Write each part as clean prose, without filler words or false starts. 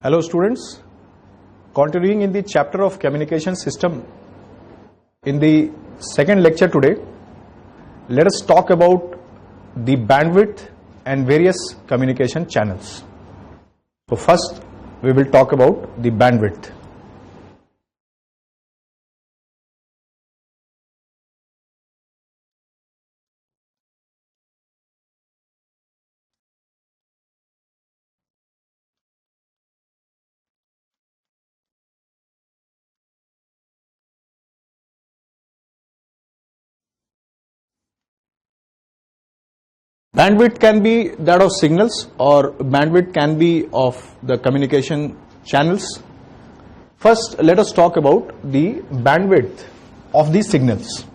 Hello students, continuing in the chapter of communication system, in the second lecture today, let us talk about the bandwidth and various communication channels. So first we will talk about the bandwidth. Bandwidth can be that of signals or bandwidth can be of the communication channels. First, let us talk about the bandwidth of the signals.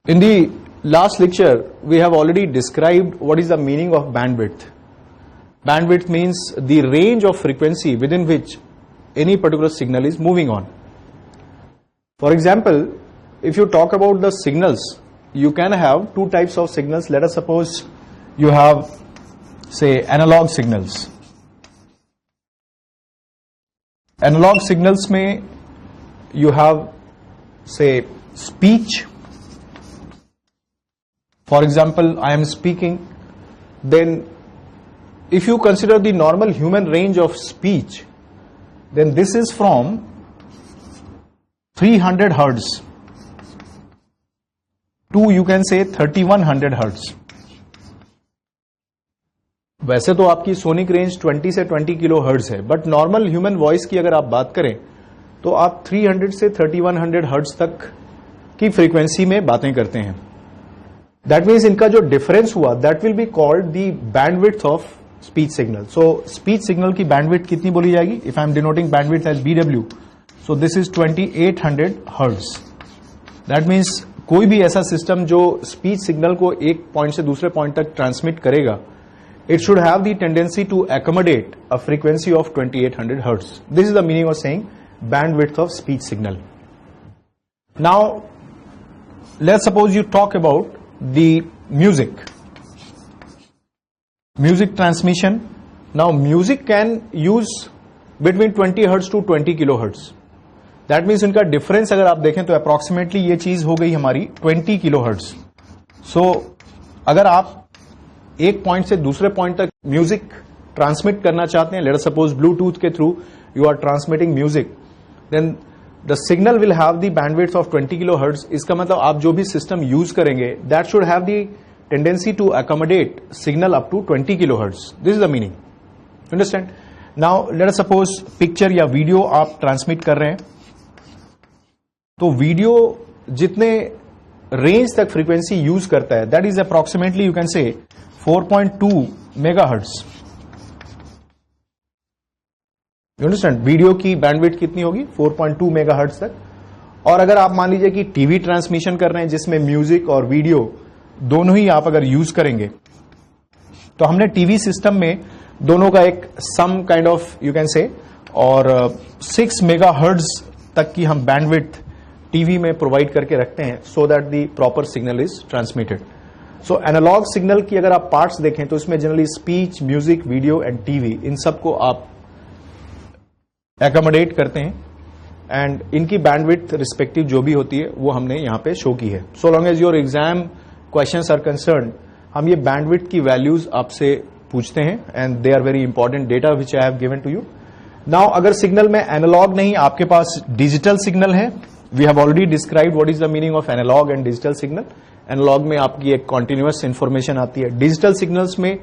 In the last lecture, we have already described what is the meaning of bandwidth. Bandwidth means the range of frequency within which any particular signal is moving on. For example, if you talk about the signals, you can have two types of signals. Let us suppose you have, say, analog signals. Analog signals में you have, say, speech. For example, I am speaking, then if you consider the normal human range of speech, then this is from 300 hertz to, you can say, 3100 hertz. वैसे तो आपकी sonic range 20 से 20 kilo hertz है, but normal human voice की अगर आप बात करें तो आप 300 से 3100 हर्ट्ज तक की फ्रीक्वेंसी में बातें करते हैं. दैट मीन्स इनका जो डिफरेंस हुआ, that will be called the bandwidth of speech signal. So speech signal की बैंडविड्थ कितनी बोली जाएगी? If I am denoting bandwidth as BW, so this is 2800 hertz. That means कोई भी ऐसा सिस्टम जो स्पीच सिग्नल को एक पॉइंट से दूसरे पॉइंट तक ट्रांसमिट करेगा, it should have the tendency to accommodate a frequency of 2800 hertz. This is the meaning of saying bandwidth of speech signal. Now, let's suppose you talk about the music. Music transmission. Now, music can use between 20 hertz to 20 kilohertz. That means इनका difference अगर आप देखें तो approximately ये चीज हो गई हमारी 20 kilohertz. So, अगर आप एक पॉइंट से दूसरे पॉइंट तक म्यूजिक ट्रांसमिट करना चाहते हैं, लेट अस सपोज ब्लूटूथ के through you are transmitting music, then the signal will have the bandwidth of 20 kilohertz. इसका मतलब आप जो भी सिस्टम यूज करेंगे, that should have the tendency to accommodate signal up to 20 kilohertz. This is the meaning. Understand? Now let us suppose picture या video आप transmit कर रहे हैं, तो वीडियो जितने रेंज तक फ्रीक्वेंसी यूज करता है, that is approximately you can से 4.2 मेगाहर्ट्ज. You understand? वीडियो की बैंडविड्थ कितनी होगी? 4.2 मेगाहर्ट्ज तक. और अगर आप मान लीजिए कि टीवी ट्रांसमिशन कर रहे हैं जिसमें म्यूजिक और वीडियो दोनों ही आप अगर यूज करेंगे, तो हमने टीवी सिस्टम में दोनों का एक some kind of you can say, और 6 मेगाहर्ट्ज तक की हम बैंडविड्थ टीवी में प्रोवाइड करके रखते हैं, so that the proper signal is transmitted. So analogue signal की अगर आप पार्ट्स देखें तो इसमें generally speech, music, video and TV, इन सबको आप एकोमोडेट करते हैं, एंड इनकी बैंडविड्थ रिस्पेक्टिव जो भी होती है वो हमने यहां पे शो की है. So long as your exam questions are concern, हम ये बैंडविड्थ की वैल्यूज आपसे पूछते हैं, and they are very important data which I have given to you. Now अगर सिग्नल में एनालॉग नहीं, आपके पास डिजिटल सिग्नल है. We have already described what is the meaning of analogue and digital signal. Analogue में आपकी एक continuous information आती है. डिजिटल सिग्नल्स में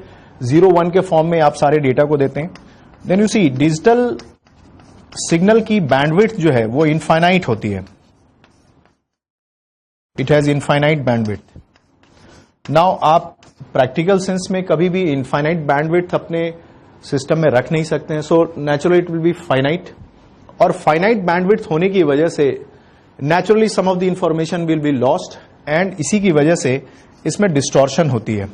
0-1 के फॉर्म में आप सारे डेटा को देते हैं. Then you see digital signal की बैंडविड्थ जो है वो इनफाइनाइट होती है. It has infinite bandwidth. Now आप प्रैक्टिकल सेंस में कभी भी इनफाइनाइट बैंडविड्थ अपने सिस्टम में रख नहीं सकते हैं. So naturally it will be finite, और फाइनाइट बैंडविड्थ होने की वजह से naturally some of the information will be lost, and इसी की वजह से इसमें डिस्टॉर्शन होती है.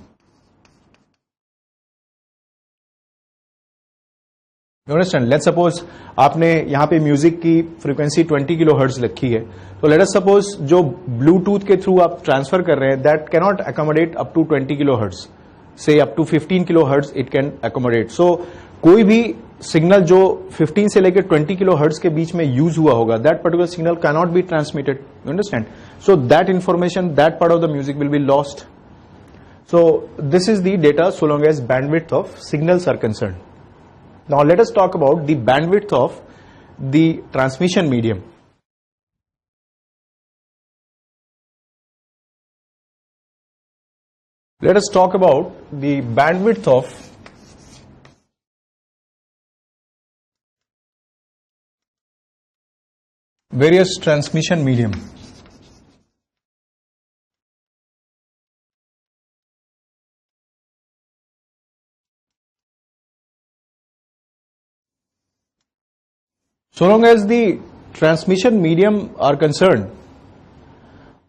You understand? लेट्स सपोज आपने यहां पे म्यूजिक की फ्रीक्वेंसी 20 किलो हर्ट्ज रखी है, तो लेट अस सपोज जो ब्लूटूथ के थ्रू आप ट्रांसफर कर रहे हैं that can not accommodate up to 20 kilo hertz, से up to 15 kilohertz it can accommodate. So कोई भी सिग्नल जो 15 से लेकर 20 किलो हर्ट्ज के बीच में यूज हुआ होगा, that particular signal can not be transmitted. You understand? So that information, that part of the music will be lost. So this is the data so long as bandwidth of signals are concerned. Now let us talk about the bandwidth of the transmission medium. Let us talk about the bandwidth of various transmission medium. So long as the transmission medium are concerned,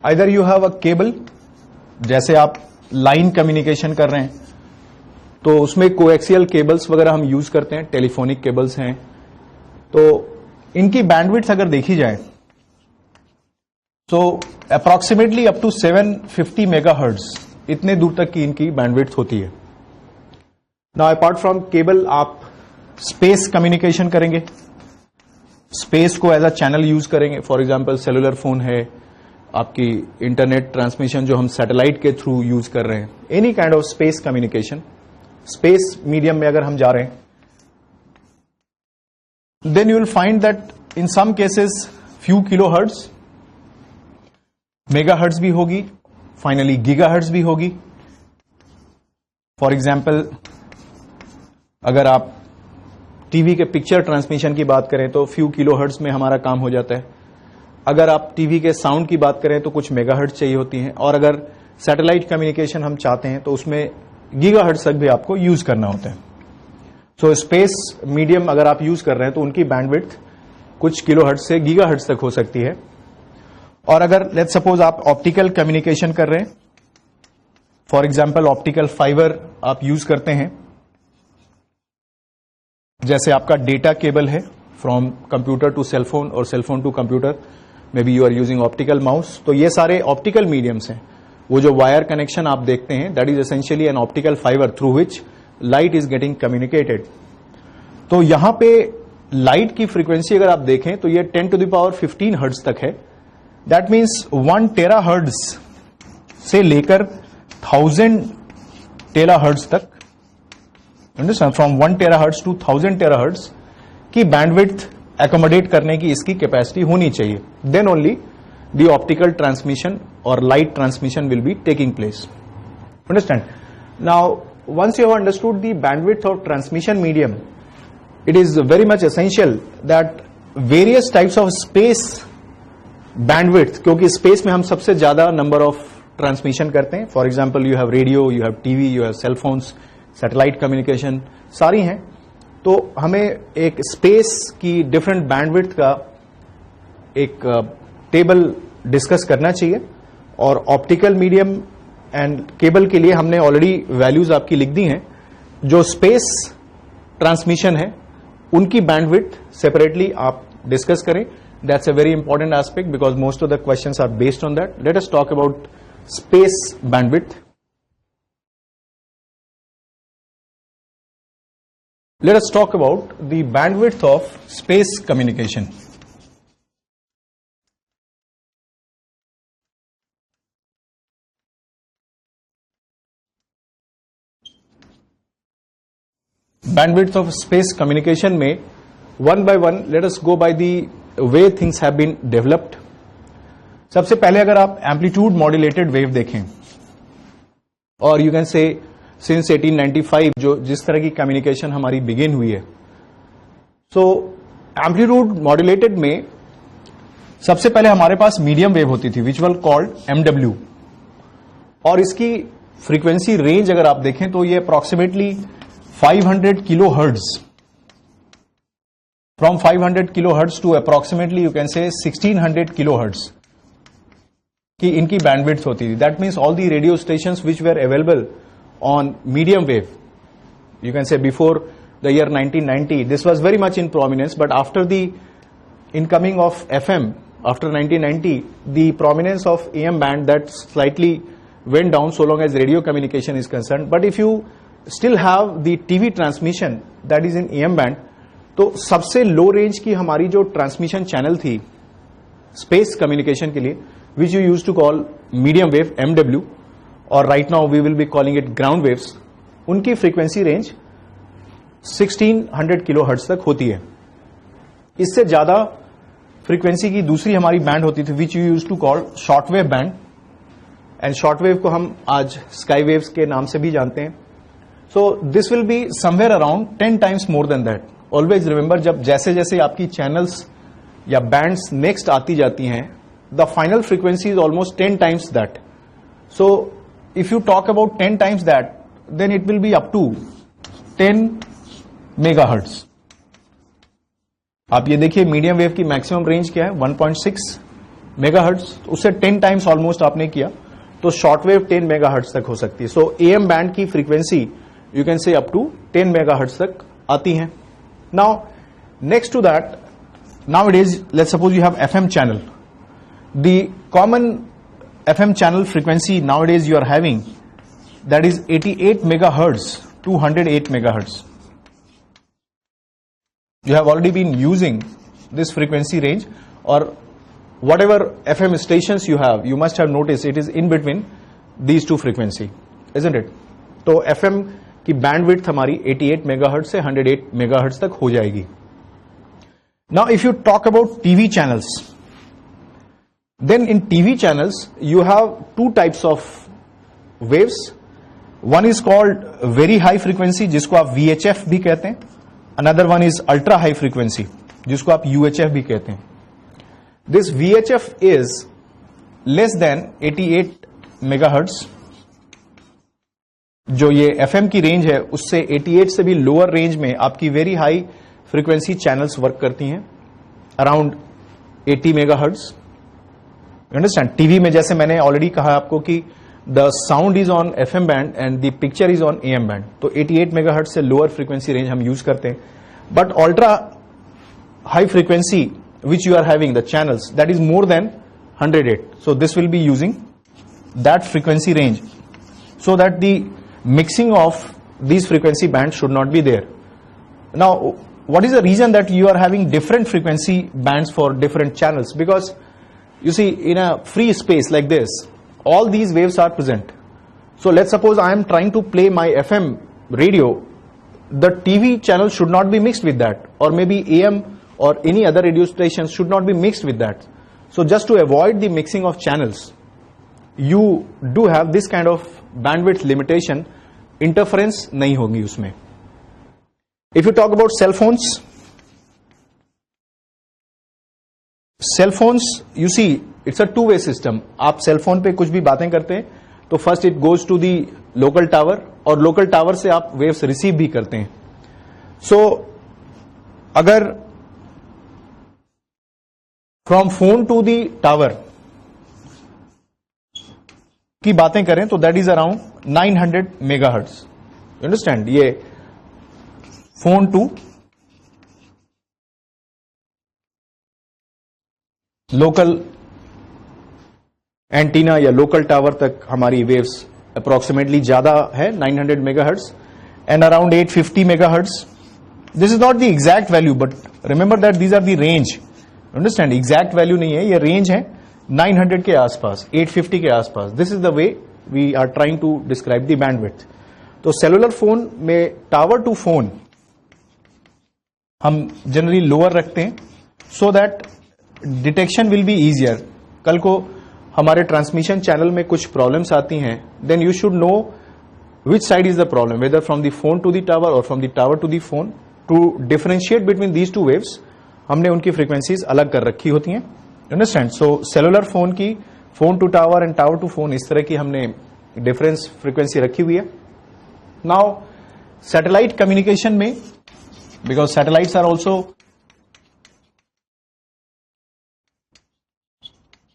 either you have a cable, जैसे आप line communication कर रहे हैं तो उसमें coaxial cables वगैरह हम use करते हैं, टेलीफोनिक केबल्स हैं, तो इनकी बैंडविड्थ अगर देखी जाए तो अप्रॉक्सीमेटली अप टू 750 मेगाहर्ट्ज इतने दूर तक की इनकी बैंडविड्थ होती है. नाउ अपार्ट फ्रॉम केबल आप स्पेस कम्युनिकेशन करेंगे, स्पेस को एज अ चैनल यूज करेंगे. फॉर एग्जांपल सेलुलर फोन है, आपकी इंटरनेट ट्रांसमिशन जो हम सैटेलाइट के थ्रू यूज कर रहे हैं, any kind of space communication, space medium में अगर हम जा रहे हैं, then you will find that in some cases few kilo hertz, mega hertz भी होगी, फाइनली गीगा हर्ट्ज भी होगी. फॉर एग्जाम्पल अगर आप टीवी के पिक्चर ट्रांसमिशन की बात करें तो फ्यू किलो हर्ट्ज में हमारा काम हो जाता है. अगर आप टीवी के साउंड की बात करें तो कुछ मेगा हर्ट्ज चाहिए होती हैं, और अगर सैटेलाइट कम्युनिकेशन हम चाहते हैं तो उसमें गीगा हर्ट्ज तक भी आपको यूज करना होता है. सो स्पेस मीडियम अगर आप यूज कर रहे हैं तो उनकी बैंडविड्थ कुछ किलो हर्ट्ज से गीगा हर्ट्ज तक हो सकती है. और अगर लेट्स सपोज आप ऑप्टिकल कम्युनिकेशन कर रहे हैं, फॉर एग्जाम्पल ऑप्टिकल फाइबर आप यूज करते हैं, जैसे आपका डेटा केबल है फ्रॉम कंप्यूटर टू सेलफोन और cellphone to computer, maybe you are using optical mouse, तो ये सारे ऑप्टिकल मीडियम्स हैं. वो जो वायर कनेक्शन आप देखते हैं that is essentially an optical fibre through which light is getting communicated. तो यहां पे लाइट की फ्रीक्वेंसी अगर आप देखें तो ये 10 टू द पावर 15 हर्ट्ज तक है. दैट मीन्स 1 टेरा हर्ट्ज से लेकर 1000 टेरा हर्ट्ज तक, understand, from 1 terahertz to 1000 terahertz की बैंडविड्थ एकोमोडेट करने की इसकी कैपेसिटी होनी चाहिए. Then only the optical transmission और light transmission will be taking place. Understand? Now once you have understood the bandwidth of transmission medium, it is very much essential that various types of space bandwidth, क्योंकि space में हम सबसे ज्यादा number of transmission करते हैं. For example you have radio, you have TV, you have cell phones, satellite communication सारी हैं, तो हमें एक स्पेस की डिफरेंट बैंडविड्थ का एक टेबल डिस्कस करना चाहिए. और ऑप्टिकल मीडियम एंड केबल के लिए हमने ऑलरेडी वैल्यूज आपकी लिख दी हैं. जो स्पेस ट्रांसमिशन है उनकी बैंडविड्थ सेपरेटली आप डिस्कस करें. That's a very important aspect because most of the questions are based on that. Let us talk about space bandwidth. Let us talk about the bandwidth of space communication. Bandwidth of space communication में one by one let us go by the way things have been developed. सबसे पहले अगर आप amplitude modulated wave देखें, और you can से since 1895 जो जिस तरह की कम्युनिकेशन हमारी बिगिन हुई है, सो एम्पलीट्यूड मॉड्यूलेटेड में सबसे पहले हमारे पास मीडियम वेव होती थी विच वर कॉल्ड MW, और इसकी फ्रीक्वेंसी रेंज अगर आप देखें तो ये approximately 500 kilo hertz, from 500 kilo hertz to approximately you can say 1600 kilo hertz की इनकी बैंडविड्थ होती थी. That means all the radio stations which were available on medium wave, you can say before the year 1990, this was very much in prominence, but after the incoming of FM, after 1990, the prominence of AM band that slightly went down so long as radio communication is concerned. But if you still have the TV transmission that is in AM band, तो सबसे लो range की हमारी जो transmission channel थी space communication के लिए, which you use to call medium wave MW, और right now we will be calling it ground waves, उनकी फ्रीक्वेंसी रेंज 1600 किलो हर्ट्ज तक होती है. इससे ज्यादा फ्रीक्वेंसी की दूसरी हमारी बैंड होती थी which you use to call shortwave band, and shortwave को हम आज स्काई वेव्स के नाम से भी जानते हैं. सो this will be somewhere around 10 times more than that. Always remember, जब जैसे जैसे आपकी चैनल्स या बैंड्स नेक्स्ट आती जाती हैं, the final frequency is almost 10 times that. So if you talk about 10 times that, then it will be up to 10 megahertz. आप ये देखिए मीडियम वेव की मैक्सिमम रेंज क्या है, 1.6 मेगाहर्ट्ज. उससे 10 टाइम्स ऑलमोस्ट आपने किया, तो शॉर्ट वेव 10 मेगाहर्ट्ज तक हो सकती है. सो एएम बैंड की frequency you can say up to 10 megahertz तक आती है. Now next to that, now it is, let's suppose you have FM channel. The common FM channel frequency now it is you are having, that is 88 megahertz to 108 megahertz. You have already been using this frequency range, or whatever FM stations you have, you must have noticed it is in between these two frequency, isn't it? तो FM की bandwidth हमारी 88 megahertz से 108 megahertz तक हो जाएगी. Now if you talk about TV channels, then in TV channels you have two types of waves. One is called very high frequency, जिसको आप VHF भी कहते हैं. Another one is ultra high frequency, जिसको आप UHF भी कहते हैं. This VHF is less than 88 megahertz. जो ये FM की रेंज है, उससे 88 से भी लोअर रेंज में आपकी very high frequency channels work करती हैं, around 80 megahertz. You understand? TV में जैसे मैंने ऑलरेडी कहा आपको कि the sound is on FM band and the picture is on AM band, तो 88 मेगाहर्ट्ज से लोअर फ्रीक्वेंसी रेंज हम यूज करते हैं. But ultra high frequency which you are having the channels, that is more than 108. So this will be using that frequency range, so that the mixing of these frequency bands should not be there. Now, what is the reason that you are having different frequency bands for different channels? Because you see, in a free space like this, all these waves are present. So let's suppose I am trying to play my FM radio, the TV channel should not be mixed with that, or maybe AM or any other radio stations should not be mixed with that. So just to avoid the mixing of channels, you do have this kind of bandwidth limitation. Interference नहीं होगी उसमें. If you talk about cell phones, you see, it's a two-way system. आप cell phone पे कुछ भी बातें करते हैं तो first it goes to the local tower, और लोकल टावर से आप वेव्स रिसीव भी करते हैं. सो अगर from phone to the tower की बातें करें तो that is around 900 megahertz. You understand? ये फोन टू लोकल एंटीना या लोकल टावर तक हमारी वेव्स अप्रोक्सीमेटली ज्यादा है, 900 megahertz and around 850 megahertz. This is not the exact value, but remember that these are the range. Understand? Exact value नहीं है, ये range है 900 के आसपास, 850 के आसपास. This is the way we are trying to describe the bandwidth. तो cellular phone में टावर टू फोन हम जनरली लोअर रखते हैं, so that detection will be easier. कल को हमारे ट्रांसमिशन चैनल में कुछ प्रॉब्लम्स आती हैं, then you should know which side is the problem, whether from the phone to the tower और from the tower to the phone. To differentiate between these two waves हमने उनकी frequencies अलग कर रखी होती हैं. अंडरस्टैंड? सो सेलुलर फोन की phone to tower and tower to phone, इस तरह की हमने डिफरेंस फ्रीक्वेंसी रखी हुई है. नाउ सैटेलाइट कम्युनिकेशन में, because satellites are also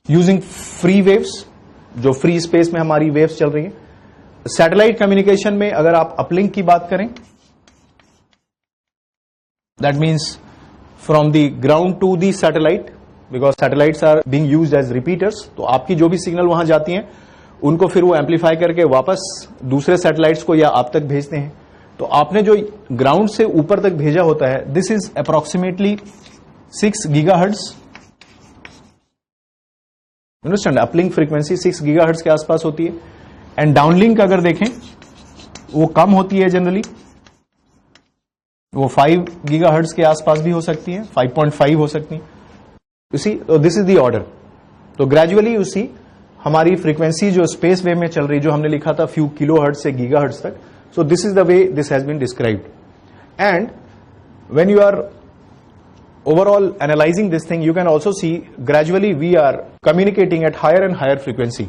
using free waves, जो फ्री स्पेस में हमारी वेव्स चल रही है. सैटेलाइट कम्युनिकेशन में अगर आप अपलिंक की बात करें that means from the ground to the satellite, because satellites are being used as repeaters. तो आपकी जो भी सिग्नल वहां जाती हैं उनको फिर वो एम्पलीफाई करके वापस दूसरे सैटेलाइट्स को या आप तक भेजते हैं. तो आपने जो ग्राउंड से ऊपर तक भेजा होता है, this is approximately 6 gigahertz. Understand? Uplink frequency 6 gigahertz के आसपास होती है. एंड डाउनलिंक अगर देखें वो कम होती है जनरली, वो 5 गीगाहर्ट्ज के आसपास भी हो सकती है, 5.5 हो सकती है. You see, this is the order. तो ग्रेजुअली यू सी हमारी फ्रीक्वेंसी जो स्पेस वेव में चल रही, जो हमने लिखा था फ्यू किलोहर्ट्ज से गीगाहर्ट्ज तक. So this is the way this has been described. And when you are overall analyzing this thing, you can also see gradually we are communicating at higher and higher frequency,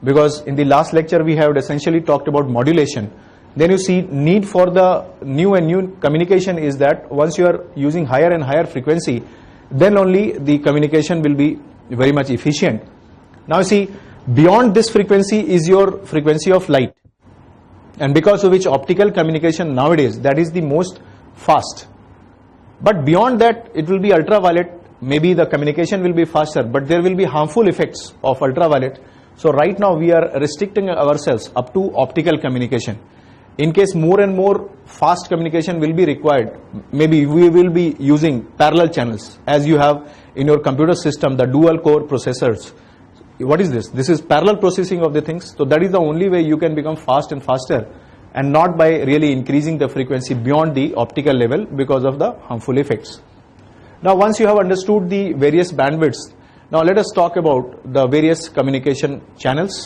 because in the last lecture we have essentially talked about modulation. Then you see need for the new and new communication is that once you are using higher and higher frequency, then only the communication will be very much efficient. Now you see, beyond this frequency is your frequency of light, and because of which optical communication nowadays, that is the most fast. But beyond that, it will be ultraviolet. Maybe the communication will be faster, but there will be harmful effects of ultraviolet. So right now we are restricting ourselves up to optical communication. In case more and more fast communication will be required, maybe we will be using parallel channels, as you have in your computer system, the dual core processors. What is this? This is parallel processing of the things. So that is the only way you can become fast and faster, and not by really increasing the frequency beyond the optical level because of the harmful effects. Now once you have understood the various bandwidths, now let us talk about the various communication channels.